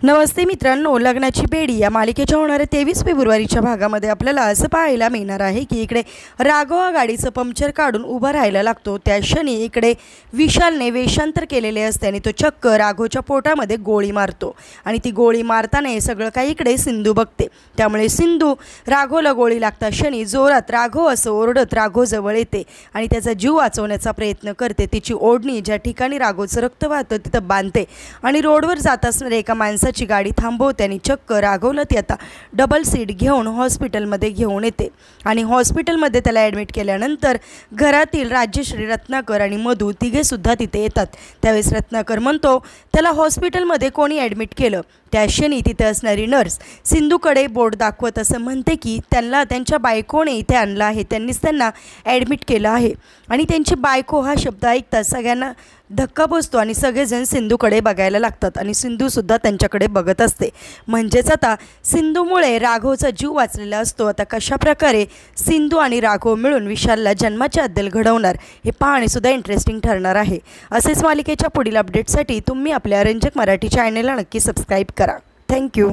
नमस्ते मित्रांनो, लग्नाची बेडी या मालिकेच्या होणाऱ्या 23 फेब्रुवारीच्या भागामध्ये आपल्याला असं पाहायला मिळणार आहे की इकडे राघव गाडीचं पंक्चर काढून उभा राहायला लागतो। त्या क्षणी इकडे विशालने वेषांतर केलेले असते आणि तो चक्क राघवच्या पोटामध्ये गोळी मारतो आणि ती गोळी मारताना हे सगळं काही इकडे सिंधू बघते। त्यामुळे सिंधू राघवला गोळी लागता क्षणी जोरात राघव असं ओरडत राघव जवळ येते आणि त्याचा जीव वाचवण्याचा प्रयत्न करते। तिची ओढणी ज्या ठिकाणी राघवचं रक्त वाहतं तिथं बांधते आणि रोडवर जात असणाऱ्या एका माणसाची गाडी थांबवते आणि चक्क राघवला ती आता डबल सीट घेऊन हॉस्पिटलमध्ये घेऊन येते आणि हॉस्पिटलमध्ये त्याला ॲडमिट केल्यानंतर घरातील राजश्री, रत्नाकर आणि मधू तिघे सुद्धा तिथे येतात। त्यावेळेस रत्नाकर म्हणतो त्याला हॉस्पिटलमध्ये कोणी ॲडमिट केलं। त्या क्षणी तिथे असणारी नर्स सिंधूकडे बोट दाखवत असं म्हणते की त्यांना त्यांच्या बायकोने इथे आणलं आहे, त्यांनीच त्यांना ॲडमिट केलं आहे आणि त्यांची बायको हा शब्द ऐकता सगळ्यांना धक्का बसतो आणि सगळेजण सिंधूकडे बघायला लागतात आणि सिंधूसुद्धा त्यांच्याकडे बघत असते। म्हणजेच आता सिंधूमुळे राघवचा जीव वाचलेला असतो। आता कशाप्रकारे सिंधू आणि राघव मिळून विशालला जन्माची अद्दल घडवणार हे पाहणेसुद्धा इंटरेस्टिंग ठरणार आहे। असेच मालिकेच्या पुढील अपडेटसाठी तुम्ही आपल्या रंजक मराठी चॅनलला नक्की सबस्क्राईब करा। थँक्यू।